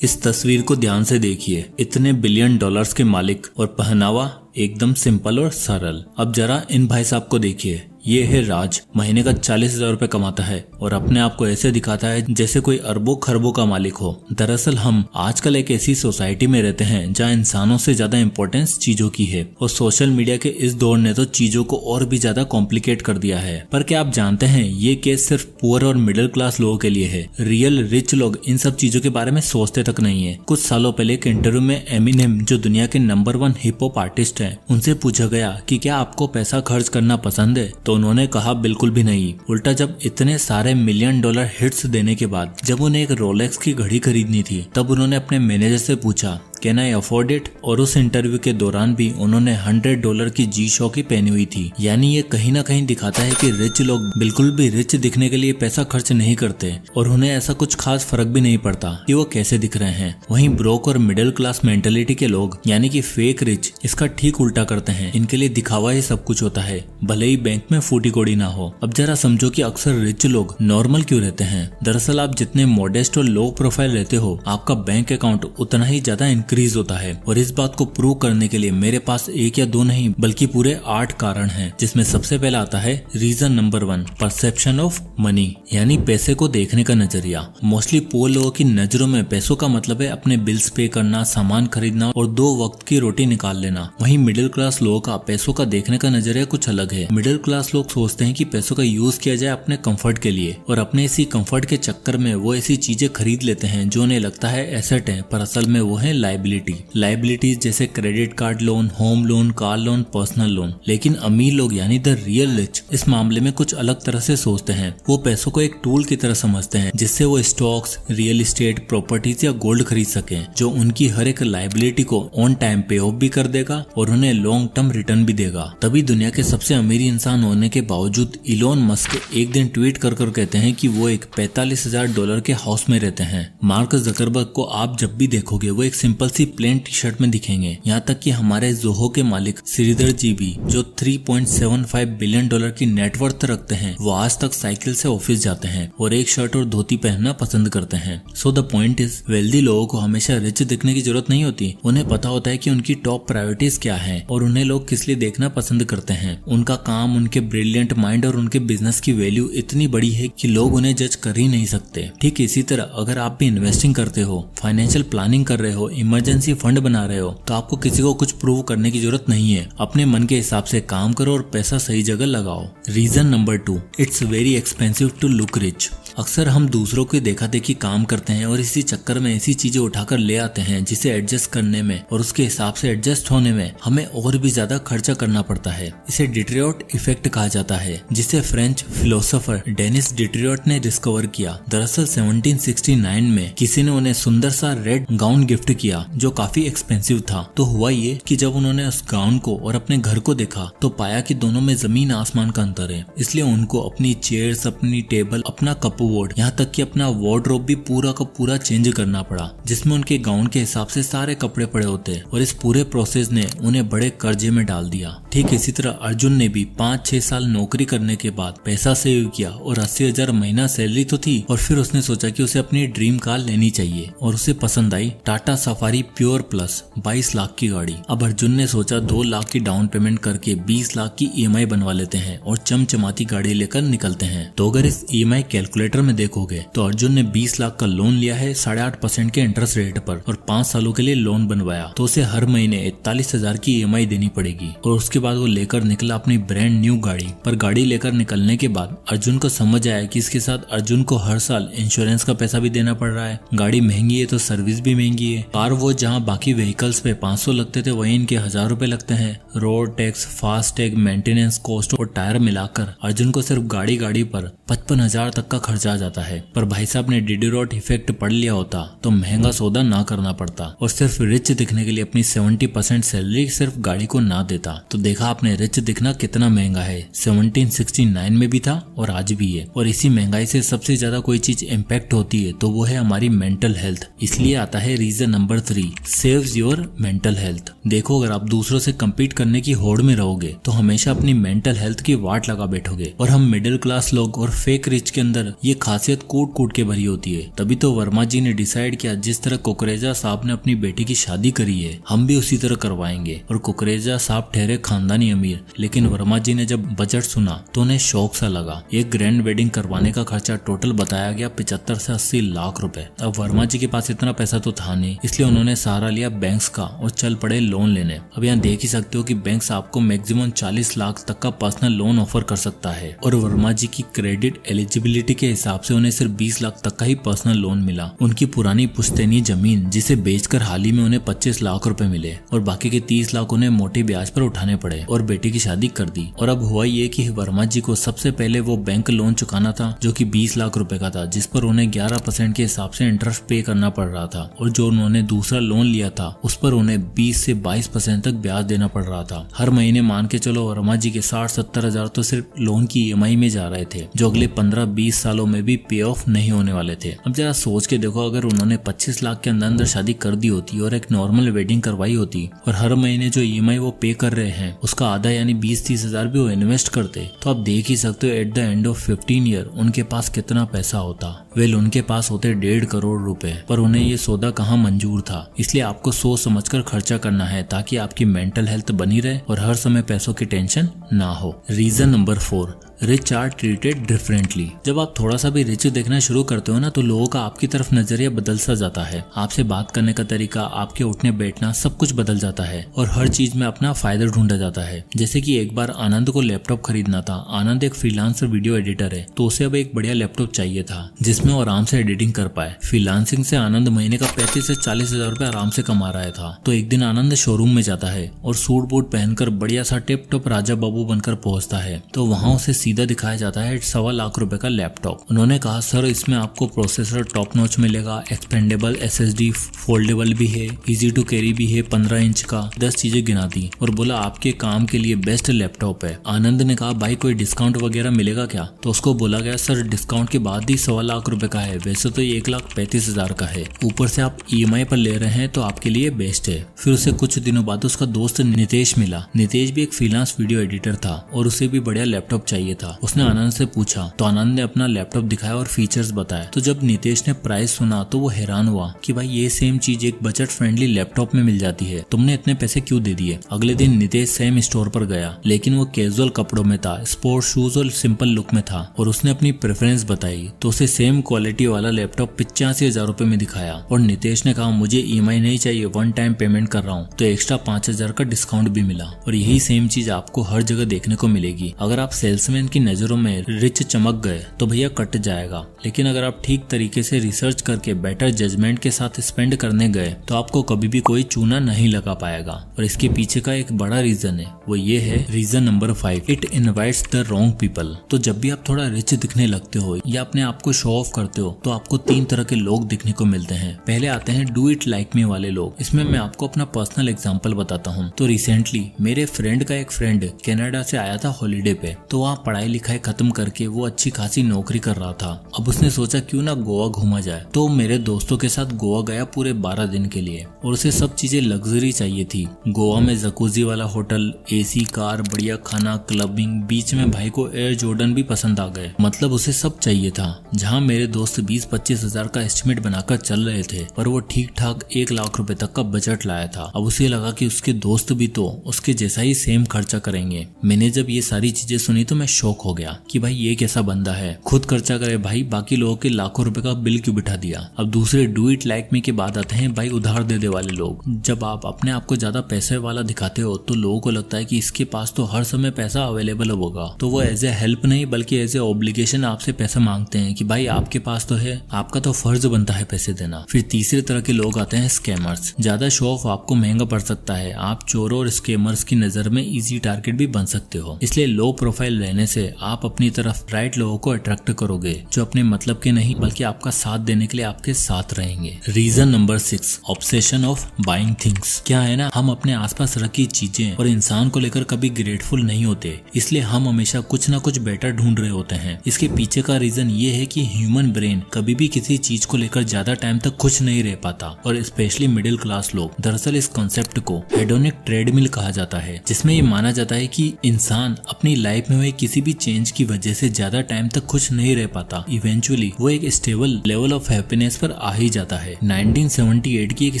इस तस्वीर को ध्यान से देखिए। इतने बिलियन डॉलर्स के मालिक और पहनावा एकदम सिंपल और सरल। अब जरा इन भाई साहब को देखिए। ये है राज, महीने का 40,000 रुपए कमाता है और अपने आप को ऐसे दिखाता है जैसे कोई अरबों खरबों का मालिक हो। दरअसल हम आजकल एक ऐसी सोसाइटी में रहते हैं जहाँ इंसानों से ज्यादा इम्पोर्टेंस चीजों की है और सोशल मीडिया के इस दौर ने तो चीजों को और भी ज्यादा कॉम्प्लिकेट कर दिया है। पर क्या आप जानते हैं ये केस सिर्फ पुअर और मिडिल क्लास लोगों के लिए है। रियल रिच लोग इन सब चीजों के बारे में सोचते तक नहीं है। कुछ सालों पहले एक इंटरव्यू में एमिनेम, जो दुनिया के नंबर 1 हिप हॉप आर्टिस्ट है, उनसे पूछा गया कि क्या आपको पैसा खर्च करना पसंद है, तो उन्होंने कहा बिल्कुल भी नहीं। उल्टा जब इतने सारे मिलियन डॉलर हिट्स देने के बाद जब उन्हें एक रोलेक्स की घड़ी खरीदनी थी तब उन्होंने अपने मैनेजर से पूछा कैन आई अफोर्ड इट। और उस इंटरव्यू के दौरान भी उन्होंने $100 की जी शॉकी पहनी हुई थी। यानी ये कहीं ना कहीं दिखाता है कि रिच लोग बिल्कुल भी रिच दिखने के लिए पैसा खर्च नहीं करते और उन्हें ऐसा कुछ खास फर्क भी नहीं पड़ता कि वो कैसे दिख रहे हैं। वहीं ब्रोक और मिडिल क्लास मेंटेलिटी के लोग यानी कि फेक रिच इसका ठीक उल्टा करते हैं। इनके लिए दिखावा ही सब कुछ होता है, भले ही बैंक में फूटी कोड़ी ना हो। अब जरा समझो कि अक्सर रिच लोग नॉर्मल क्यों रहते हैं। दरअसल आप जितने मॉडेस्ट और लो प्रोफाइल रहते हो आपका बैंक अकाउंट उतना ही ज्यादा इंक्रीज होता है। और इस बात को प्रूव करने के लिए मेरे पास एक या दो नहीं बल्कि पूरे 8 कारण हैं, जिसमें सबसे पहला आता है reason number 1, perception of money, यानी पैसे को देखने का नजरिया। मोस्टली पुअर लोगों की नजरों में पैसों का मतलब है अपने बिल्स पे करना, सामान खरीदना और 2 वक्त की रोटी निकाल लेना। वहीं मिडिल क्लास लोगों का पैसों का देखने का नजरिया कुछ अलग है। मिडिल क्लास लोग सोचते हैं कि पैसों का यूज किया जाए अपने कंफर्ट के लिए और अपने इसी कंफर्ट के चक्कर में वो ऐसी चीजें खरीद लेते हैं जो उन्हें लगता है एसेट है, पर असल में वो है लाइबिलिटीज जैसे credit card loan, home loan, car loan, personal loan. लेकिन अमीर लोग यानी द रियल रिच इस मामले में कुछ अलग तरह से सोचते हैं। वो पैसों को एक टूल की तरह समझते हैं जिससे वो स्टॉक्स, रियल एस्टेट, प्रॉपर्टीज या गोल्ड खरीद सकें, जो उनकी हर एक लाइबिलिटी को ऑन टाइम पे ऑफ भी कर देगा और उन्हें लॉन्ग टर्म रिटर्न भी देगा। तभी दुनिया के सबसे अमीर इंसान होने के बावजूद इलोन मस्क एक दिन ट्वीट कर कहते हैं कि वो एक $45,000 के हाउस में रहते हैं। मार्क जकरबर्ग को आप जब भी देखोगे वो एक सिंपल सी प्लेन टी शर्ट में दिखेंगे। यहाँ तक कि हमारे जोहो के मालिक श्रीधर जी भी, जो $3.75 बिलियन की नेटवर्थ रखते हैं, वो आज तक साइकिल से ऑफिस जाते हैं और एक शर्ट और धोती पहनना पसंद करते हैं। So the point is, wealthy लोगों को हमेशा रिच दिखने की जरूरत नहीं होती। उन्हें पता होता है कि उनकी टॉप प्रायोरिटीज क्या है और उन्हें लोग किस लिए देखना पसंद करते हैं। उनका काम, उनके ब्रिलियंट माइंड और उनके बिजनेस की वैल्यू इतनी बड़ी है कि लोग उन्हें जज कर ही नहीं सकते। ठीक इसी तरह अगर आप भी इन्वेस्टिंग करते हो, फाइनेंशियल प्लानिंग कर रहे हो, इमरजेंसी फंड बना रहे हो, तो आपको किसी को कुछ प्रूव करने की जरूरत नहीं है। अपने मन के हिसाब से काम करो और पैसा सही जगह लगाओ। Reason number 2, it's very expensive to look rich. अक्सर हम दूसरों की देखा देखी काम करते हैं और इसी चक्कर में ऐसी चीजें उठाकर ले आते हैं जिसे एडजस्ट करने में और उसके हिसाब से एडजस्ट होने में हमें और भी ज्यादा खर्चा करना पड़ता है। इसे डिट्रियोट इफेक्ट कहा जाता है, जिसे फ्रेंच फिलोसोफर डेनिस डिट्रियोट ने डिस्कवर किया। दरअसल 1769 में किसी ने उन्हें सुंदर सा रेड गाउन गिफ्ट किया जो काफी एक्सपेंसिव था। तो हुआ ये कि जब उन्होंने उस गाउन को और अपने घर को देखा तो पाया कि दोनों में जमीन आसमान का अंतर है। इसलिए उनको अपनी चेयर्स, अपनी टेबल, अपना कपबोर्ड, यहाँ तक कि अपना वार्डरोब भी पूरा का पूरा चेंज करना पड़ा, जिसमें उनके गाउन के हिसाब से सारे कपड़े पड़े होते। और इस पूरे प्रोसेस ने उन्हें बड़े कर्जे में डाल दिया। ठीक इसी तरह अर्जुन ने भी 5-6 साल नौकरी करने के बाद पैसा सेव किया और 80,000 महीना सैलरी तो थी, और फिर उसने सोचा कि उसे अपनी ड्रीम कार लेनी चाहिए और उसे पसंद आई Tata Safari pure plus 22 lakh की गाड़ी। अब अर्जुन ने सोचा 2 लाख की डाउन पेमेंट करके 20 लाख की EMI बनवा लेते हैं और चमचमाती गाड़ी लेकर निकलते हैं। तो अगर इस EMI कैलकुलेटर में देखोगे तो अर्जुन ने 20 लाख का लोन लिया है 8.5% के इंटरेस्ट रेट पर और 5 सालों के लिए लोन बनवाया। तो उसे हर महीने 41,000 की EMI देनी पड़ेगी। और उसके बाद वो लेकर निकला अपनी ब्रांड न्यू गाड़ी। पर गाड़ी लेकर निकलने के बाद अर्जुन को समझ आया कि इसके साथ अर्जुन को हर साल इंश्योरेंस का पैसा भी देना पड़ रहा है। गाड़ी महंगी है तो सर्विस भी महंगी है। कार वो जहाँ बाकी व्हीकल्स पे 500 लगते थे वहीं इनके 1000 रुपए लगते हैं। Road tax, fast tag, maintenance cost और टायर मिलाकर अर्जुन को सिर्फ गाड़ी पर 55,000 तक का खर्चा आ जाता है। पर भाई साहब ने डिट्रियोट इफेक्ट पढ़ लिया होता तो महंगा सौदा ना करना पड़ता और सिर्फ रिच दिखने के लिए अपनी 70% सैलरी सिर्फ गाड़ी को ना देता। तो देखा आपने रिच दिखना कितना महंगा है। 1769 में भी था और आज भी है। और इसी महंगाई से सबसे ज्यादा कोई चीज इम्पैक्ट होती है तो वो है हमारी मेंटल हेल्थ। इसलिए आता है reason number 3 saves your mental health. देखो, अगर आप दूसरों से कम्पीट करने की होड़ में रहोगे तो हमेशा अपनी मेंटल हेल्थ की वाट लगा बैठोगे। और हम मिडिल क्लास लोग और फेक रिच के अंदर ये खासियत कूट कूट के भरी होती है। तभी तो वर्मा जी ने डिसाइड किया, जिस तरह कुकरेजा साहब ने अपनी बेटी की शादी करी है हम भी उसी तरह करवाएंगे। और कुकरेजा साहब ठहरे खानदानी अमीर, लेकिन वर्मा जी ने जब बजट सुना तो उन्हें शौक सा लगा। एक ग्रैंड वेडिंग करवाने का खर्चा टोटल बताया गया 75 से 80 लाख रुपए। अब वर्मा जी के पास इतना पैसा तो था नहीं, इसलिए उन्होंने सहारा लिया बैंक्स का और चल पड़े लोन लेने। अब यहाँ देख ही सकते हो कि बैंक्स आपको मैक्सिमम 40 लाख तक का पर्सनल लोन ऑफर कर सकता है। और वर्मा जी की क्रेडिट एलिजिबिलिटी के हिसाब से उन्हें सिर्फ 20 लाख तक का ही पर्सनल लोन मिला। उनकी पुरानी पुश्तैनी जमीन जिसे बेचकर हाल ही में उन्हें 25 लाख रुपए मिले और बाकी के 30 लाख उन्हें मोटी ब्याज पर उठाने पड़े और बेटी की शादी कर दी। और अब हुआ ये कि वर्मा जी को सबसे पहले वो बैंक लोन चुकाना था जो कि 20 लाख रुपए का था, जिस पर उन्हें 11% के हिसाब से इंटरेस्ट पे करना पड़ रहा था। और जो उन्होंने दूसरा लोन लिया था उस पर उन्हें 20 से 22% तक ब्याज देना पड़ रहा था। हर महीने मान के चलो वर्मा जी के 60-70 हजार तो सिर्फ लोन की EMI में जा रहे थे, जो अगले 15-20 सालों में भी पे ऑफ नहीं होने वाले थे। अब जरा सोच के देखो, अगर उन्होंने 25 लाख के अंदर शादी कर दी होती और एक नॉर्मल वेडिंग करवाई होती और हर महीने जो EMI वो पे कर रहे हैं उसका आधा यानी 20-30 हजार भी वो इन्वेस्ट करते, तो आप देख ही सकते हो at the end of 15 year उनके पास कितना पैसा होता। वेल, उनके पास होते 1.5 करोड़ रुपए, पर उन्हें ये सौदा कहाँ मंजूर था। इसलिए आपको सोच समझकर खर्चा करना है ताकि आपकी मेंटल हेल्थ बनी रहे और हर समय पैसों की टेंशन ना हो। Reason number 4, rich are treated differently. जब आप थोड़ा सा भी रिच देखना शुरू करते हो ना तो लोगों का आपकी तरफ नजरिया बदल सा जाता है। आपसे बात करने का तरीका, आपके उठने बैठना सब कुछ बदल जाता है और हर चीज में अपना फायदा ढूंढा जाता है। जैसे कि एक बार आनंद को लैपटॉप खरीदना था। आनंद एक फ्रीलांसर वीडियो एडिटर है, तो उसे अब एक बढ़िया लैपटॉप चाहिए था जिसमें वो आराम से एडिटिंग कर पाए। फ्रीलांसिंग से आनंद महीने का 35 से 40 हजार रुपए आराम से कमा रहा था। तो एक दिन आनंद शोरूम में जाता है और सूट बूट पहनकर बढ़िया सा टिप टॉप राजा बाबू बनकर पहुंचता है। तो वहाँ उसे सीधा दिखाया जाता है 1.25 लाख रुपए का लैपटॉप। उन्होंने कहा, सर इसमें आपको प्रोसेसर टॉप नॉच मिलेगा, एक्सपेंडेबल SSD, फोल्डेबल भी है, इजी टू कैरी भी है, 15 इंच का, 10 चीजें गिना दी और बोला आपके काम के लिए बेस्ट लैपटॉप है। आनंद ने कहा, भाई कोई डिस्काउंट वगैरह मिलेगा क्या? तो उसको बोला गया, सर डिस्काउंट के बाद ही 1.25 लाख रुपए का है, वैसे तो ये 1,35,000 का है, ऊपर से आप EMI पर ले रहे हैं तो आपके लिए बेस्ट है। फिर उसे कुछ दिनों बाद उसका दोस्त नितेश मिला। नितेश भी एक फ्रीलांस वीडियो एडिटर था और उसे भी बढ़िया लैपटॉप चाहिए था। उसने आनंद से पूछा तो आनंद ने अपना लैपटॉप दिखाया और फीचर्स बताए। तो जब नितेश ने प्राइस सुना तो वो हैरान हुआ कि भाई ये सेम चीज एक बजट फ्रेंडली लैपटॉप में मिल जाती है, तुमने इतने पैसे क्यों दे दिए? अगले दिन नितेश सेम स्टोर पर गया, लेकिन वो कैजुअल कपड़ों में था, स्पोर्ट शूज और सिंपल लुक में था और उसने अपनी प्रेफरेंस बताई। तो उसे सेम क्वालिटी वाला लैपटॉप 85,000 रुपए में दिखाया और नितेश ने कहा, मुझे EMI नहीं चाहिए, वन टाइम पेमेंट कर रहा हूँ। तो एक्स्ट्रा 5,000 का डिस्काउंट भी मिला। और यही सेम चीज आपको हर जगह देखने को मिलेगी। अगर आप सेल्समैन की नजरों में रिच चमक गए तो भैया कट जाएगा, लेकिन अगर आप ठीक तरीके से रिसर्च करके बेटर जजमेंट के साथ स्पेंड करने गए तो आपको कभी भी कोई चूना नहीं लगा पाएगा। और इसके पीछे का एक बड़ा रीजन है, वो ये है reason number 5, it invites the wrong people. तो जब भी आप थोड़ा रिच दिखने लगते हो या अपने आप को शो ऑफ करते हो तो आपको 3 तरह के लोग दिखने को मिलते हैं। पहले आते हैं डू इट लाइक मी वाले लोग। इसमें मैं आपको अपना पर्सनल एग्जांपल बताता हूँ। तो रिसेंटली मेरे फ्रेंड का एक फ्रेंड कनाडा से आया था हॉलीडे पे। तो वहाँ पढ़ाई लिखाई खत्म करके वो अच्छी खासी नौकरी कर रहा था। अब उसने सोचा क्यों ना गोवा घूमा जाए। तो मेरे दोस्तों के साथ गोवा गया पूरे 12 दिन के लिए और उसे सब चीजें लग्जरी चाहिए थी। गोवा में जकूजी वाला होटल, AC कार, बढ़िया खाना, क्लबिंग, बीच में भाई को एयर जॉर्डन भी पसंद आ गए। मतलब उसे सब चाहिए था। जहाँ मेरे दोस्त 20-25 हजार का एस्टिमेट बनाकर चल रहे थे पर वो ठीक ठाक 1 लाख रुपए तक का बजट लाया था। अब उसे लगा कि उसके दोस्त भी तो उसके जैसा ही सेम खर्चा करेंगे। मैंने जब ये सारी चीजें सुनी तो मैं शॉक हो गया कि भाई ये कैसा बंदा है, खुद खर्चा करे भाई, बाकी लोगों के लाखों रुपए का बिल क्यों बिठा दिया। अब दूसरे डू इट लाइक मी के बाद आते हैं भाई उधार दे दे वाले लोग। जब आप अपने आप को ज्यादा पैसे वाला दिखाते हो तो लोगों को लगता है कि इसके पास तो हर समय पैसा अवेलेबल होगा, तो वो एज ए हेल्प नहीं बल्कि एज ए ऑब्लिगेशन आपसे पैसा मांगते हैं कि भाई आपके पास तो है, आपका तो फर्ज बनता है पैसे देना। फिर तीसरे तरह के लोग आते हैं स्कैमर्स। ज्यादा शो ऑफ आपको महंगा पड़ सकता है, आप चोरों और स्कैमर्स की नजर में इजी टारगेट भी बन सकते हो। इसलिए लो प्रोफाइल रहने से आप अपनी तरफ राइट लोगों को अट्रैक्ट करोगे जो अपने मतलब के नहीं बल्कि आपका साथ देने के लिए आपके साथ रहेंगे। Reason number 6, obsession of buying things. क्या है ना, हम अपने आसपास रखी चीजें और इंसान को लेकर कभी ग्रेटफुल नहीं होते, इसलिए हम हमेशा कुछ ना कुछ बेटर ढूंढ रहे होते हैं। इसके पीछे का रीजन ये है कि ह्यूमन ब्रेन कभी भी किसी चीज को लेकर ज्यादा टाइम तक खुश नहीं रह पाता, और स्पेशली मिडिल क्लास लोग। दरअसल इस कॉन्सेप्ट को हेडोनिक ट्रेडमिल कहा जाता है, जिसमें ये माना जाता है कि इंसान अपनी लाइफ में हुए किसी भी चेंज की वजह से ज्यादा टाइम तक खुश नहीं रह पाता। इवेंचुअली वो एक स्टेबल लेवल ऑफ हैप्पीनेस पर आ ही जाता है। 1978 की एक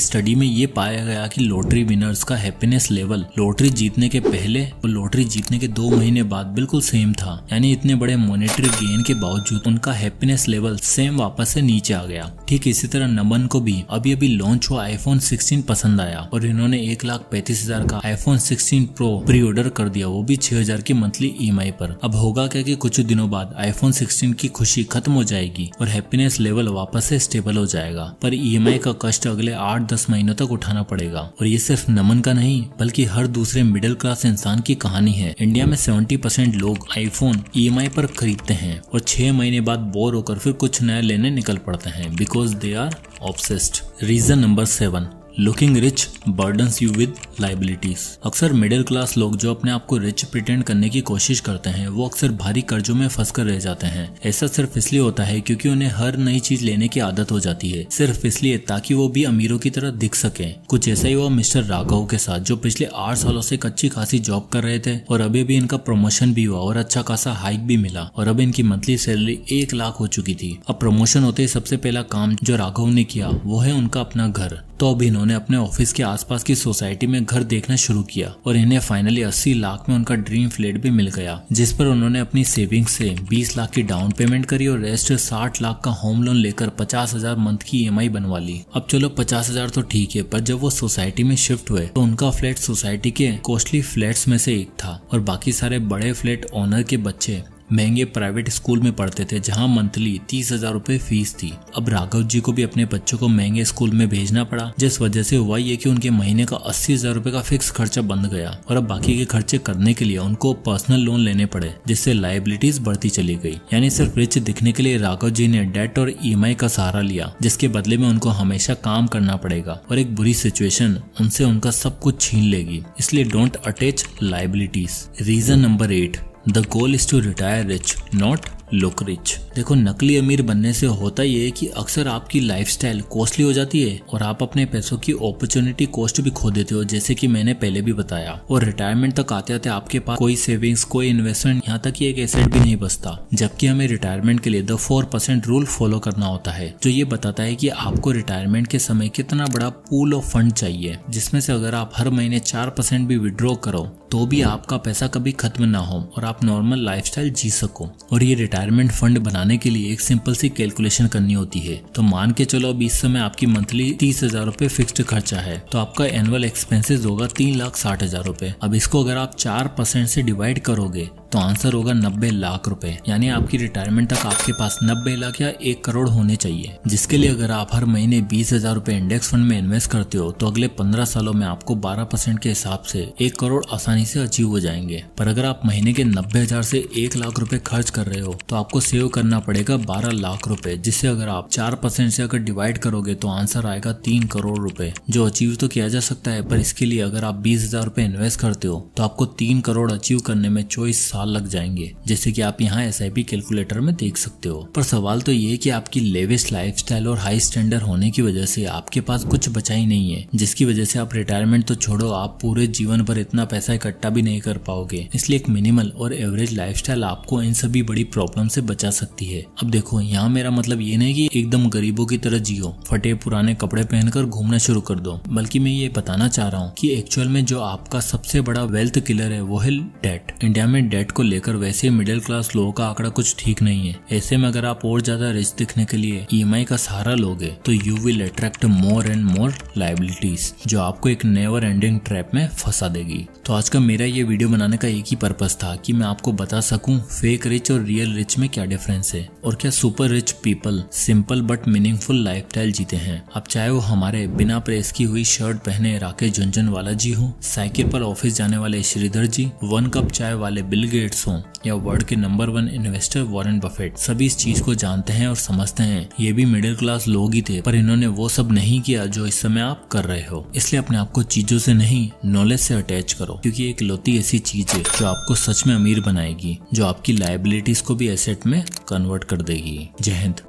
स्टडी में ये पाया गया कि लॉटरी विनर्स का हैप्पीनेस लेवल लॉटरी जीतने के पहले और लॉटरी जीतने के 2 महीने बाद बिल्कुल सेम था। यानी इतने बड़े मॉनेटरी गेन के बावजूद उनका हैप्पीनेस लेवल सेम वापस से नीचे आ गया। ठीक इसी तरह नमन को भी अभी अभी लॉन्च हुआ iPhone 16 पसंद आया और इन्होंने 1,35,000 का iPhone 16 Pro प्री ऑर्डर कर दिया, वो भी 6,000 की मंथली EMI पर। अब होगा क्या कि कुछ दिनों बाद iPhone 16 की खुशी खत्म हो जाएगी और हैप्पीनेस लेवल वापस से स्टेबल हो जाएगा, पर EMI का कष्ट अगले 8-10 महीनों तक उठाना पड़ेगा। और ये सिर्फ नमन का नहीं बल्कि हर दूसरे मिडिल क्लास इंसान की कहानी है। इंडिया में 70% लोग आईफोन EMI पर खरीदते हैं और 6 महीने बाद बोर होकर फिर कुछ नया लेने निकल पड़ते हैं, because they are obsessed. Reason number 7, looking rich burdens you with liabilities. अक्सर मिडिल क्लास लोग जो अपने आप को रिच प्रिटेंड करने की कोशिश करते हैं वो अक्सर भारी कर्जों में फंसकर रह जाते हैं। ऐसा सिर्फ इसलिए होता है क्योंकि उन्हें हर नई चीज लेने की आदत हो जाती है, सिर्फ इसलिए ताकि वो भी अमीरों की तरह दिख सके। कुछ ऐसा ही हुआ मिस्टर राघव के साथ, जो पिछले 8 सालों से एक अच्छी खासी जॉब कर रहे थे और अभी भी इनका प्रमोशन भी हुआ और अच्छा खासा हाइक भी मिला और अब इनकी मंथली सैलरी 1 लाख हो चुकी थी। अब प्रमोशन होते ही सबसे पहला काम जो राघव ने किया वो है उनका अपना घर। तो अब इन्होंने अपने ऑफिस के आसपास की सोसाइटी में घर देखना शुरू किया और इन्हें फाइनली 80 लाख में उनका ड्रीम फ्लैट भी मिल गया, जिस पर उन्होंने अपनी सेविंग्स से 20 लाख की डाउन पेमेंट करी और रेस्ट 60 लाख का होम लोन लेकर 50,000 मंथ की EMI बनवा ली। अब चलो 50,000 तो ठीक है, पर जब वो सोसाइटी में शिफ्ट हुए तो उनका फ्लैट सोसाइटी के कॉस्टली फ्लैट्स में से एक था और बाकी सारे बड़े फ्लैट ओनर के बच्चे महंगे प्राइवेट स्कूल में पढ़ते थे जहां मंथली 30,000 रुपए फीस थी। अब राघव जी को भी अपने बच्चों को महंगे स्कूल में भेजना पड़ा, जिस वजह से हुआ ये कि उनके महीने का 80,000 रुपए का फिक्स खर्चा बंद गया और अब बाकी के खर्चे करने के लिए उनको पर्सनल लोन लेने पड़े, जिससे लायबिलिटीज बढ़ती चली गई। यानी सिर्फ रिच दिखने के लिए राघव जी ने डेट और EMI का सहारा लिया, जिसके बदले में उनको हमेशा काम करना पड़ेगा और एक बुरी सिचुएशन उनसे उनका सब कुछ छीन लेगी। इसलिए don't attach liabilities. Reason number 8, The goal is to retire rich, not look rich. देखो, नकली अमीर बनने से होता ये है कि अक्सर आपकी लाइफस्टाइल कॉस्टली हो जाती है और आप अपने पैसों की अपॉर्चुनिटी कॉस्ट भी खो देते हो, जैसे कि मैंने पहले भी बताया। और रिटायरमेंट तक आते आते आपके पास कोई सेविंग्स, कोई इन्वेस्टमेंट, यहाँ तक कि एक एसेट भी नहीं बचता। जबकि हमें रिटायरमेंट के लिए द 4% रूल फॉलो करना होता है, जो ये बताता है कि आपको रिटायरमेंट के समय कितना बड़ा पूल ऑफ फंड चाहिए, जिसमें से अगर आप हर महीने 4% भी विड्रॉ करो तो भी आपका पैसा कभी खत्म ना हो और आप नॉर्मल लाइफस्टाइल जी सको। और ये रिटायरमेंट फंड बनाने के लिए एक सिंपल सी कैलकुलेशन करनी होती है। तो मान के चलो अब इस समय आपकी मंथली 30,000 रुपए फिक्स्ड खर्चा है, तो आपका एनुअल एक्सपेंसेस होगा 3,60,000 रुपए। अब इसको अगर आप 4% से डिवाइड करोगे तो आंसर होगा 90 लाख रुपए। यानी आपकी रिटायरमेंट तक आपके पास 90 लाख या 1 करोड़ होने चाहिए, जिसके लिए अगर आप हर महीने 20,000 रुपए इंडेक्स फंड में इन्वेस्ट करते हो तो अगले 15 सालों में आपको 12% के हिसाब से 1 करोड़ आसानी से अचीव हो जाएंगे। पर अगर आप महीने के 90,000 से 1 लाख रुपए खर्च कर रहे हो तो आपको सेव करना पड़ेगा 12 लाख रुपए, जिससे अगर आप 4% से अगर डिवाइड करोगे तो आंसर आएगा 3 करोड़ रुपए, जो अचीव तो किया जा सकता है। पर इसके लिए अगर आप 20,000 रुपए इन्वेस्ट करते हो तो आपको 3 करोड़ अचीव करने में 24 साल लग जाएंगे, जैसे कि आप यहाँ SIP कैलकुलेटर में देख सकते हो। पर सवाल तो ये कि आपकी लेविश लाइफस्टाइल और हाई स्टैंडर्ड होने की वजह से आपके पास कुछ बचा ही नहीं है, जिसकी वजह से आप रिटायरमेंट तो छोड़ो, आप पूरे जीवन भर इतना पैसा इकट्ठा भी नहीं कर पाओगे। इसलिए एक मिनिमल और एवरेज लाइफस्टाइल आपको इन सभी बड़ी प्रॉब्लम से बचा सकती है। अब देखो, यहाँ मेरा मतलब ये नहीं कि एकदम गरीबों की तरह जियो, फटे पुराने कपड़े पहनकर घूमना शुरू कर दो, बल्कि मैं ये बताना चाह रहा हूँ कि एक्चुअल में जो आपका सबसे बड़ा वेल्थ किलर है वो है डेट। इंडिया में डेट को लेकर वैसे मिडिल क्लास लोगों का आंकड़ा कुछ ठीक नहीं है। ऐसे में अगर आप और ज्यादा रिच दिखने के लिए EMI का सहारा लोगे तो you will attract more and more liabilities, जो आपको एक नेवर एंडिंग ट्रैप में फंसा देगी। तो आज का मेरा ये वीडियो बनाने का एक ही पर्पस था कि मैं आपको बता सकूं फेक रिच और रियल रिच में क्या डिफरेंस है और क्या super rich people simple but meaningful lifestyle जीते हैं। अब चाहे वो हमारे बिना प्रेस की हुई शर्ट पहने राकेश झुनझुनवाला जी हो, साइकिल पर ऑफिस जाने वाले श्रीधर जी, 1 कप चाय वाले बिल गेट्स हों या वर्ल्ड के नंबर 1 इन्वेस्टर वॉरेन बफेट, सभी इस चीज को जानते हैं और समझते हैं। ये भी मिडिल क्लास लोग ही थे, पर इन्होंने वो सब नहीं किया जो इस समय आप कर रहे हो। इसलिए अपने आप को चीजों से नहीं, नॉलेज से अटैच करो, क्योंकि एक लौती ऐसी चीज है जो आपको सच में अमीर बनाएगी, जो आपकी लायबिलिटीज को भी एसेट में कन्वर्ट कर देगी। जय हिंद।